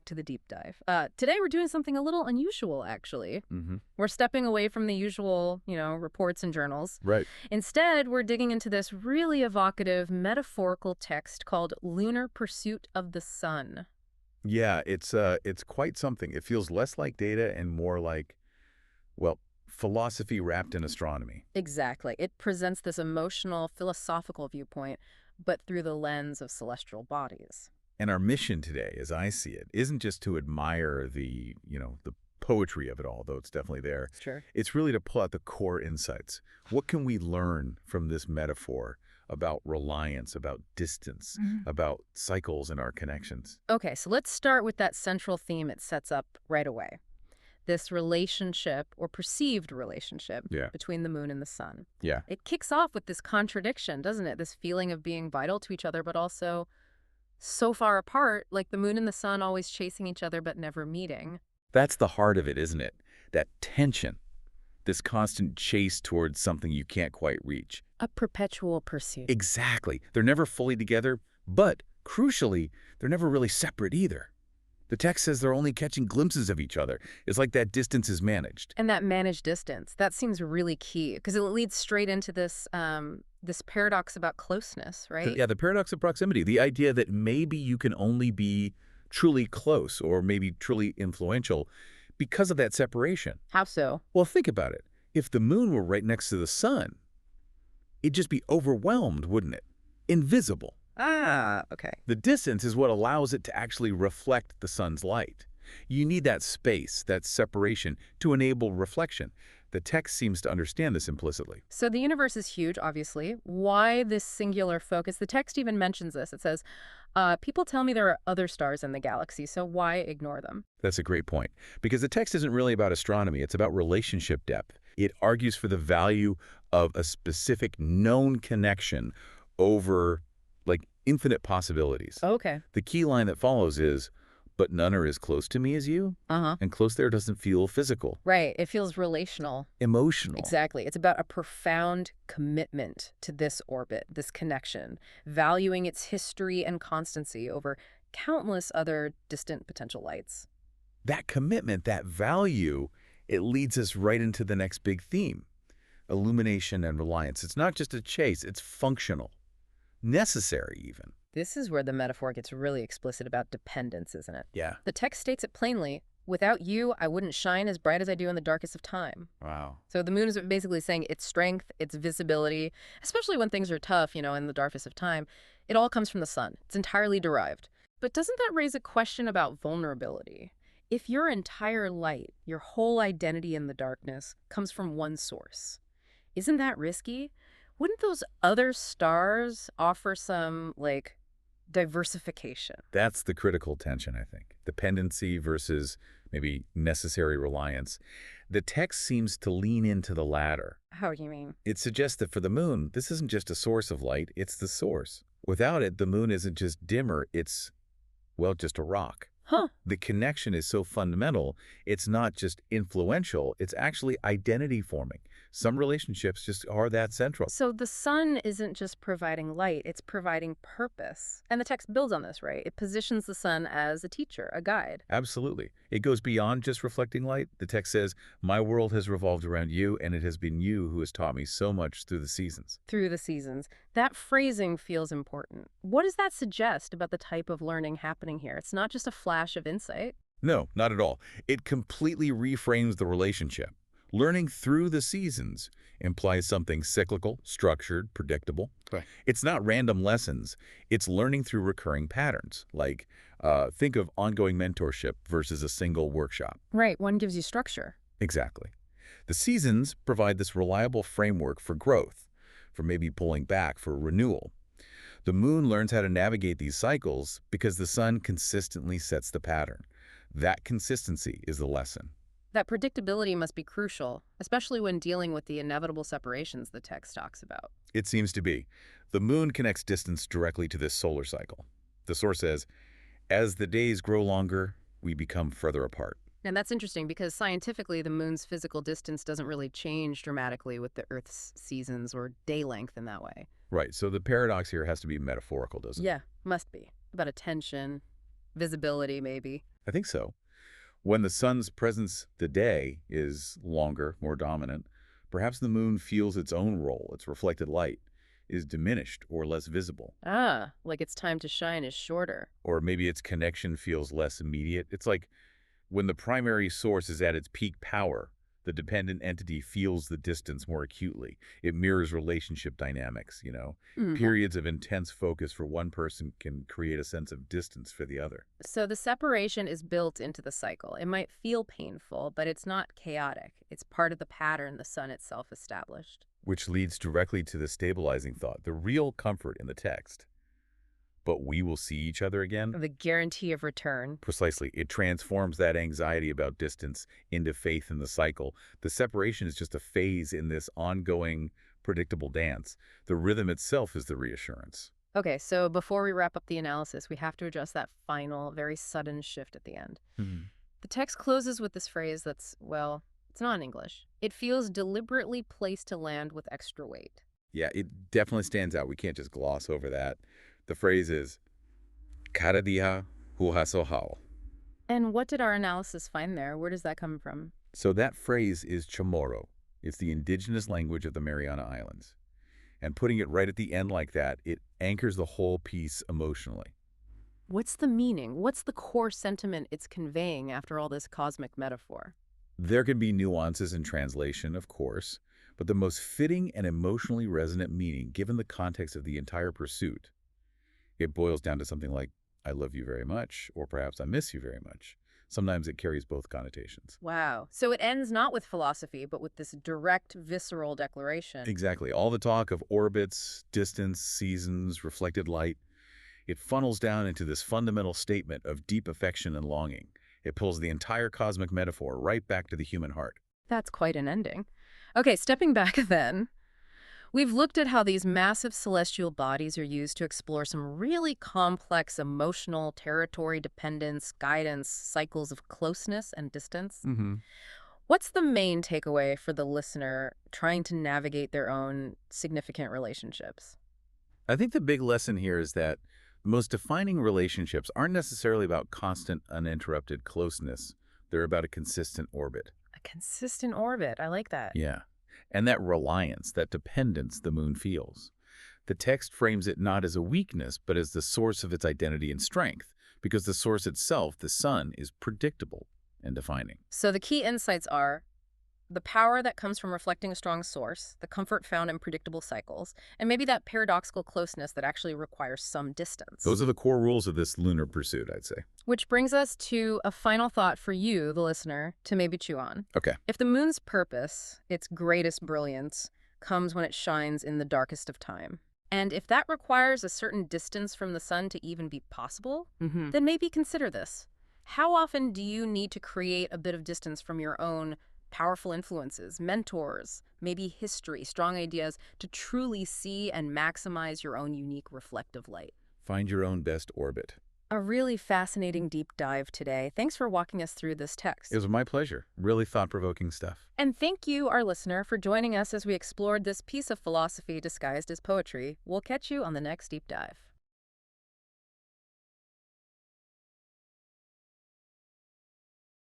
to the deep dive. Today we're doing something a little unusual, actually. We're stepping away from the usual, reports and journals. Right. Instead, we're digging into this really evocative metaphorical text called Lunar Pursuit of the Sun. Yeah, it's quite something. It feels less like data and more like, well, philosophy wrapped in astronomy. Exactly. It presents this emotional, philosophical viewpoint, but through the lens of celestial bodies. And our mission today, as I see it, isn't just to admire the poetry of it all, though it's definitely there. Sure. It's really to pull out the core insights. What can we learn from this metaphor about reliance, about distance, about cycles and our connections? Okay, so let's start with that central theme it sets up right away. This relationship, or perceived relationship, Yeah. between the moon and the sun. Yeah. It kicks off with this contradiction, doesn't it? This feeling of being vital to each other, but also so far apart, like the moon and the sun always chasing each other but never meeting. That's the heart of it, isn't it? That tension, this constant chase towards something you can't quite reach. A perpetual pursuit. Exactly. They're never fully together, but crucially, they're never really separate either. The text says they're only catching glimpses of each other. It's like that distance is managed. And that managed distance, that seems really key because it leads straight into this paradox about closeness, right? Yeah, the paradox of proximity, the idea that maybe you can only be truly close or maybe truly influential because of that separation. How so? Well, think about it. If the moon were right next to the sun, it'd just be overwhelmed, wouldn't it? Invisible. Ah, okay. The distance is what allows it to actually reflect the sun's light. You need that space, that separation, to enable reflection. The text seems to understand this implicitly. So the universe is huge, obviously. Why this singular focus? The text even mentions this. It says, people tell me there are other stars in the galaxy, so why ignore them? That's a great point, because the text isn't really about astronomy. It's about relationship depth. It argues for the value of a specific known connection over, like, infinite possibilities. Okay. The key line that follows is, but none are as close to me as you, Uh-huh. and close there doesn't feel physical, Right. It feels relational. emotional. Exactly. It's about a profound commitment to this orbit, this connection, valuing its history and constancy over countless other distant potential lights. That commitment, that value, it leads us right into the next big theme, illumination and reliance. It's not just a chase, it's functional, necessary even. This is where the metaphor gets really explicit about dependence, isn't it? Yeah. The text states it plainly. Without you, I wouldn't shine as bright as I do in the darkest of time. Wow. So the moon is basically saying its strength, its visibility, especially when things are tough, in the darkest of time, it all comes from the sun. It's entirely derived. But doesn't that raise a question about vulnerability? If your entire light, your whole identity in the darkness, comes from one source, isn't that risky? Wouldn't those other stars offer some, diversification? That's the critical tension, I think. Dependency versus maybe necessary reliance. The text seems to lean into the latter. How do you mean? It suggests that for the moon, this isn't just a source of light, it's the source. Without it, the moon isn't just dimmer, it's, well, just a rock. Huh. The connection is so fundamental, it's not just influential, it's actually identity forming. Some relationships just are that central. So the sun isn't just providing light, it's providing purpose. And the text builds on this, right? It positions the sun as a teacher, a guide. Absolutely. It goes beyond just reflecting light. The text says, my world has revolved around you, and it has been you who has taught me so much through the seasons. Through the seasons. That phrasing feels important. What does that suggest about the type of learning happening here? It's not just a flash of insight. No, not at all. It completely reframes the relationship. Learning through the seasons implies something cyclical, structured, predictable. Right. It's not random lessons. It's learning through recurring patterns. Like, think of ongoing mentorship versus a single workshop. Right, one gives you structure. Exactly. The seasons provide this reliable framework for growth, for maybe pulling back, for renewal. The moon learns how to navigate these cycles because the sun consistently sets the pattern. That consistency is the lesson. That predictability must be crucial, especially when dealing with the inevitable separations the text talks about. It seems to be. The moon connects distance directly to this solar cycle. The source says, as the days grow longer, we become further apart. And that's interesting because scientifically, the moon's physical distance doesn't really change dramatically with the Earth's seasons or day length in that way. Right, so the paradox here has to be metaphorical, doesn't it? Yeah, must be. About attention, Visibility, maybe. I think so. When the sun's presence the day is longer, more dominant, perhaps the moon feels its own role, its reflected light, is diminished or less visible. Ah, like its time to shine is shorter. Or maybe its connection feels less immediate. It's like when the primary source is at its peak power, the dependent entity feels the distance more acutely. It mirrors relationship dynamics. Mhm. Periods of intense focus for one person can create a sense of distance for the other, So the separation is built into the cycle. It might feel painful, but it's not chaotic. It's part of the pattern the sun itself established. which leads directly to the stabilizing thought, the real comfort in the text. But we will see each other again? The guarantee of return. Precisely. It transforms that anxiety about distance into faith in the cycle. The separation is just a phase in this ongoing, predictable dance. The rhythm itself is the reassurance. Okay, so before we wrap up the analysis, we have to address that final, very sudden shift at the end. Hmm. The text closes with this phrase that's, well, it's not in English. It feels deliberately placed to land with extra weight. Yeah, it definitely stands out. We can't just gloss over that. The phrase is, Cada dia huhasohao. And what did our analysis find there? Where does that come from? So that phrase is Chamorro. It's the indigenous language of the Mariana Islands. And putting it right at the end like that, it anchors the whole piece emotionally. What's the meaning? What's the core sentiment it's conveying after all this cosmic metaphor? There can be nuances in translation, of course, but the most fitting and emotionally resonant meaning, given the context of the entire pursuit, it boils down to something like, I love you very much, or perhaps I miss you very much. Sometimes it carries both connotations. Wow. So it ends not with philosophy, but with this direct, visceral declaration. Exactly. All the talk of orbits, distance, seasons, reflected light, it funnels down into this fundamental statement of deep affection and longing. It pulls the entire cosmic metaphor right back to the human heart. That's quite an ending. Okay, stepping back then. We've looked at how these massive celestial bodies are used to explore some really complex emotional territory dependence, guidance, cycles of closeness and distance. Mm-hmm. What's the main takeaway for the listener trying to navigate their own significant relationships? I think the big lesson here is that the most defining relationships aren't necessarily about constant, uninterrupted closeness. They're about a consistent orbit. A consistent orbit. I like that. Yeah. And that reliance, that dependence the moon feels. The text frames it not as a weakness, but as the source of its identity and strength, because the source itself, the sun, is predictable and defining. So the key insights are the power that comes from reflecting a strong source, the comfort found in predictable cycles, and maybe that paradoxical closeness that actually requires some distance. Those are the core rules of this lunar pursuit, I'd say. Which brings us to a final thought for you, the listener, to maybe chew on. Okay. If the moon's purpose, its greatest brilliance, comes when it shines in the darkest of time, and if that requires a certain distance from the sun to even be possible, then maybe consider this. How often do you need to create a bit of distance from your own powerful influences, mentors, maybe history, strong ideas, to truly see and maximize your own unique reflective light? Find your own best orbit. A really fascinating deep dive today. Thanks for walking us through this text. It was my pleasure. Really thought-provoking stuff. And thank you, our listener, for joining us as we explored this piece of philosophy disguised as poetry. We'll catch you on the next deep dive.